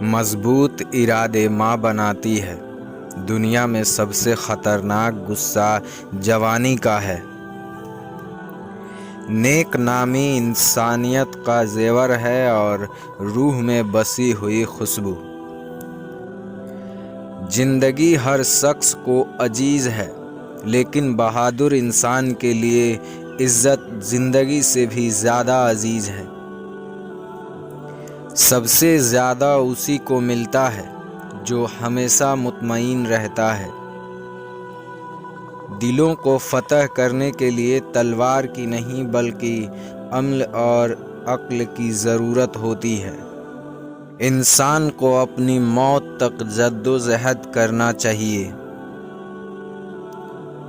مضبوط ارادے ماں بناتی ہے۔ دنیا میں سب سے خطرناک غصہ جوانی کا ہے۔ نیک نامی انسانیت کا زیور ہے اور روح میں بسی ہوئی خوشبو۔ زندگی ہر شخص کو عزیز ہے، لیکن بہادر انسان کے لیے عزت زندگی سے بھی زیادہ عزیز ہے۔ سب سے زیادہ اسی کو ملتا ہے جو ہمیشہ مطمئن رہتا ہے۔ دلوں کو فتح کرنے کے لیے تلوار کی نہیں بلکہ عمل اور عقل کی ضرورت ہوتی ہے۔ انسان کو اپنی موت تک جدوجہد کرنا چاہیے۔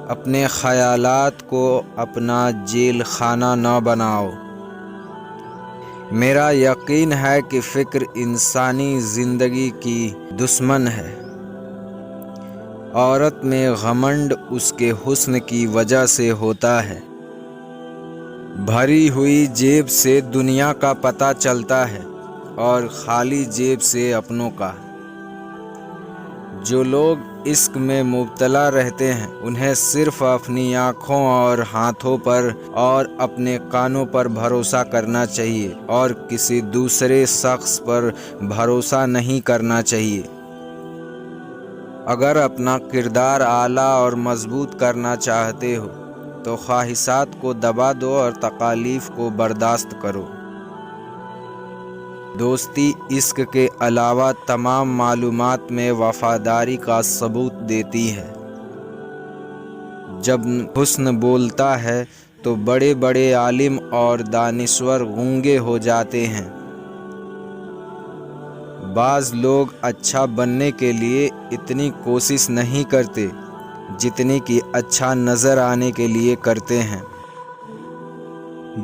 اپنے خیالات کو اپنا جیل خانہ نہ بناؤ۔ میرا یقین ہے کہ فکر انسانی زندگی کی دشمن ہے۔ عورت میں گھمنڈ اس کے حسن کی وجہ سے ہوتا ہے۔ بھری ہوئی جیب سے دنیا کا پتہ چلتا ہے اور خالی جیب سے اپنوں کا۔ جو لوگ عشق میں مبتلا رہتے ہیں انہیں صرف اپنی آنکھوں اور ہاتھوں پر اور اپنے کانوں پر بھروسہ کرنا چاہیے اور کسی دوسرے شخص پر بھروسہ نہیں کرنا چاہیے۔ اگر اپنا کردار اعلیٰ اور مضبوط کرنا چاہتے ہو تو خواہشات کو دبا دو اور تکالیف کو برداشت کرو۔ دوستی عشق کے علاوہ تمام معلومات میں وفاداری کا ثبوت دیتی ہے۔ جب حسن بولتا ہے تو بڑے بڑے عالم اور دانشور گونگے ہو جاتے ہیں۔ بعض لوگ اچھا بننے کے لیے اتنی کوشش نہیں کرتے جتنی کہ اچھا نظر آنے کے لیے کرتے ہیں۔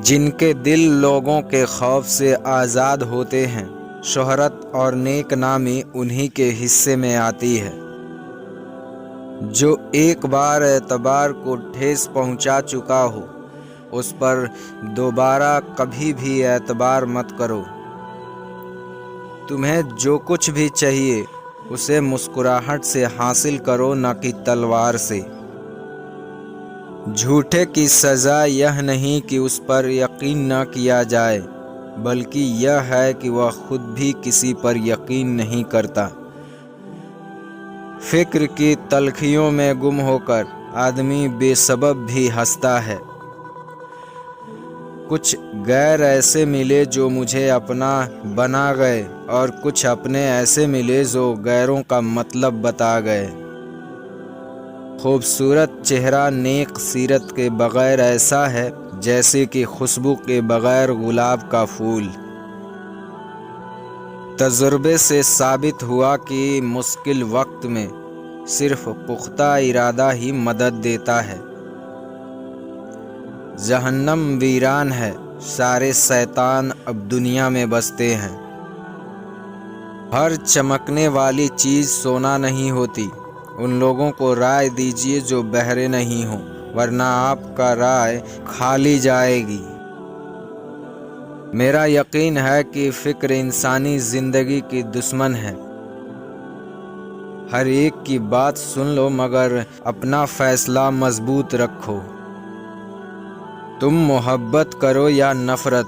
جن کے دل لوگوں کے خوف سے آزاد ہوتے ہیں، شہرت اور نیک نامی انہی کے حصے میں آتی ہے۔ جو ایک بار اعتبار کو ٹھیس پہنچا چکا ہو اس پر دوبارہ کبھی بھی اعتبار مت کرو۔ تمہیں جو کچھ بھی چاہیے اسے مسکراہٹ سے حاصل کرو، نہ کہ تلوار سے۔ جھوٹے کی سزا یہ نہیں کہ اس پر یقین نہ کیا جائے، بلکہ یہ ہے کہ وہ خود بھی کسی پر یقین نہیں کرتا۔ فکر کی تلخیوں میں گم ہو کر آدمی بے سبب بھی ہنستا ہے۔ کچھ غیر ایسے ملے جو مجھے اپنا بنا گئے اور کچھ اپنے ایسے ملے جو غیروں کا مطلب بتا گئے۔ خوبصورت چہرہ نیک سیرت کے بغیر ایسا ہے جیسے کہ خوشبو کے بغیر گلاب کا پھول۔ تجربے سے ثابت ہوا کہ مشکل وقت میں صرف پختہ ارادہ ہی مدد دیتا ہے۔ جہنم ویران ہے، سارے شیطان اب دنیا میں بستے ہیں۔ ہر چمکنے والی چیز سونا نہیں ہوتی۔ ان لوگوں کو رائے دیجیے جو بہرے نہیں ہوں، ورنہ آپ کا رائے کھالی جائے گی۔ میرا یقین ہے کہ فکر انسانی زندگی کی دشمن ہے۔ ہر ایک کی بات سن لو مگر اپنا فیصلہ مضبوط رکھو۔ تم محبت کرو یا نفرت،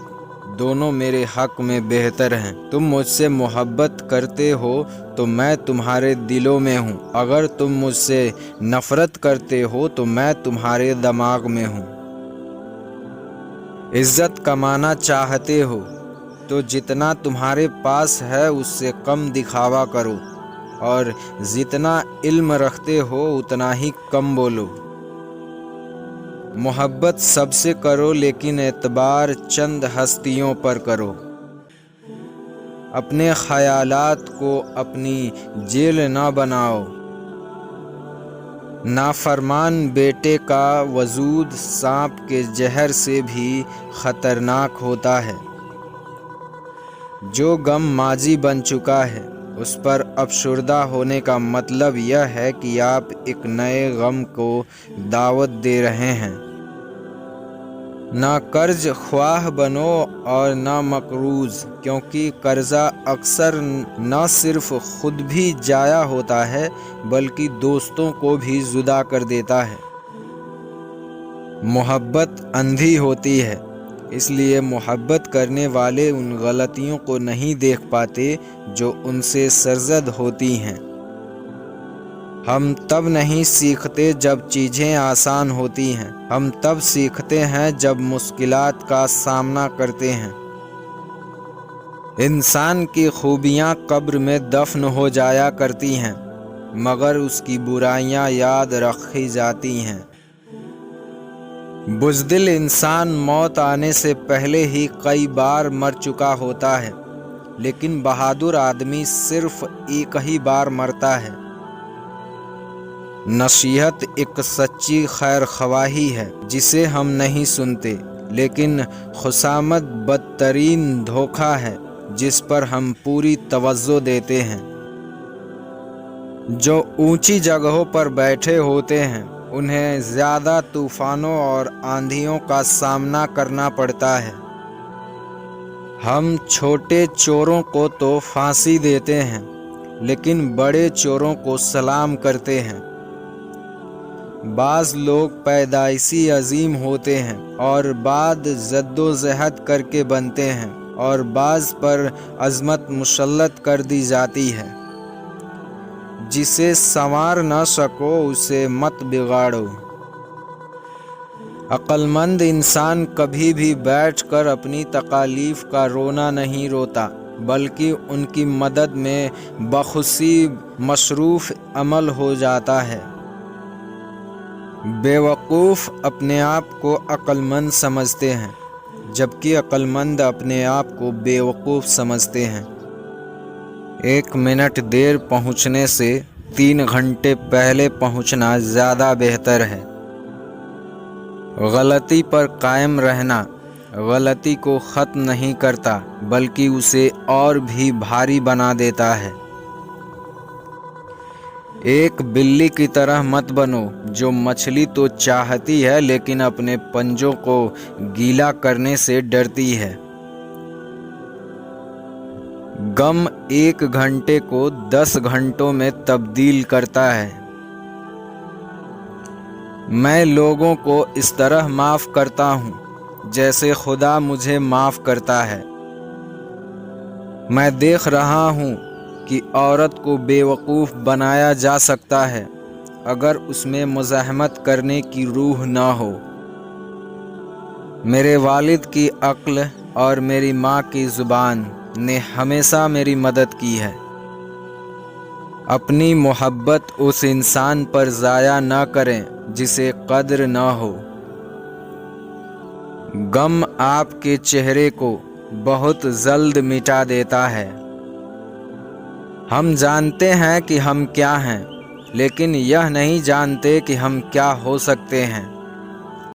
دونوں میرے حق میں بہتر ہیں۔ تم مجھ سے محبت کرتے ہو تو میں تمہارے دلوں میں ہوں، اگر تم مجھ سے نفرت کرتے ہو تو میں تمہارے دماغ میں ہوں۔ عزت کمانا چاہتے ہو تو جتنا تمہارے پاس ہے اس سے کم دکھاوا کرو، اور جتنا علم رکھتے ہو اتنا ہی کم بولو۔ محبت سب سے کرو لیکن اعتبار چند ہستیوں پر کرو۔ اپنے خیالات کو اپنی جیل نہ بناؤ۔ نافرمان بیٹے کا وجود سانپ کے زہر سے بھی خطرناک ہوتا ہے۔ جو غم ماضی بن چکا ہے اس پر افسردہ ہونے کا مطلب یہ ہے کہ آپ ایک نئے غم کو دعوت دے رہے ہیں۔ نہ قرض خواہ بنو اور نہ مقروض، کیونکہ قرضہ اکثر نہ صرف خود بھی ضائع ہوتا ہے بلکہ دوستوں کو بھی جدا کر دیتا ہے۔ محبت اندھی ہوتی ہے، اس لیے محبت کرنے والے ان غلطیوں کو نہیں دیکھ پاتے جو ان سے سرزد ہوتی ہیں۔ ہم تب نہیں سیکھتے جب چیزیں آسان ہوتی ہیں، ہم تب سیکھتے ہیں جب مشکلات کا سامنا کرتے ہیں۔ انسان کی خوبیاں قبر میں دفن ہو جایا کرتی ہیں، مگر اس کی برائیاں یاد رکھی جاتی ہیں۔ بزدل انسان موت آنے سے پہلے ہی کئی بار مر چکا ہوتا ہے، لیکن بہادر آدمی صرف ایک ہی بار مرتا ہے۔ نصیحت ایک سچی خیر خواہی ہے جسے ہم نہیں سنتے، لیکن خصامت بدترین دھوکہ ہے جس پر ہم پوری توجہ دیتے ہیں۔ جو اونچی جگہوں پر بیٹھے ہوتے ہیں انہیں زیادہ طوفانوں اور آندھیوں کا سامنا کرنا پڑتا ہے۔ ہم چھوٹے چوروں کو تو پھانسی دیتے ہیں، لیکن بڑے چوروں کو سلام کرتے ہیں۔ بعض لوگ پیدائشی عظیم ہوتے ہیں اور بعد جدوجہد کر کے بنتے ہیں، اور بعض پر عظمت مسلط کر دی جاتی ہے۔ جسے سنوار نہ سکو اسے مت بگاڑو۔ عقل مند انسان کبھی بھی بیٹھ کر اپنی تکالیف کا رونا نہیں روتا، بلکہ ان کی مدد میں بخوشی مصروف عمل ہو جاتا ہے۔ بیوقوف اپنے آپ کو عقل مند سمجھتے ہیں، جبکہ عقل مند اپنے آپ کو بیوقوف سمجھتے ہیں۔ 1 منٹ دیر پہنچنے سے 3 گھنٹے پہلے پہنچنا زیادہ بہتر ہے۔ غلطی پر قائم رہنا غلطی کو ختم نہیں کرتا بلکہ اسے اور بھی بھاری بنا دیتا ہے۔ ایک بلی کی طرح مت بنو جو مچھلی تو چاہتی ہے لیکن اپنے پنجوں کو گیلا کرنے سے ڈرتی ہے۔ غم 1 گھنٹے کو 10 گھنٹوں میں تبدیل کرتا ہے۔ میں لوگوں کو اس طرح معاف کرتا ہوں جیسے خدا مجھے معاف کرتا ہے۔ میں دیکھ رہا ہوں کہ عورت کو بیوقوف بنایا جا سکتا ہے اگر اس میں مزاحمت کرنے کی روح نہ ہو۔ میرے والد کی عقل اور میری ماں کی زبان نے ہمیشہ میری مدد کی ہے۔ اپنی محبت اس انسان پر ضائع نہ کریں جسے قدر نہ ہو۔ غم آپ کے چہرے کو بہت جلد مٹا دیتا ہے۔ ہم جانتے ہیں کہ ہم کیا ہیں، لیکن یہ نہیں جانتے کہ ہم کیا ہو سکتے ہیں۔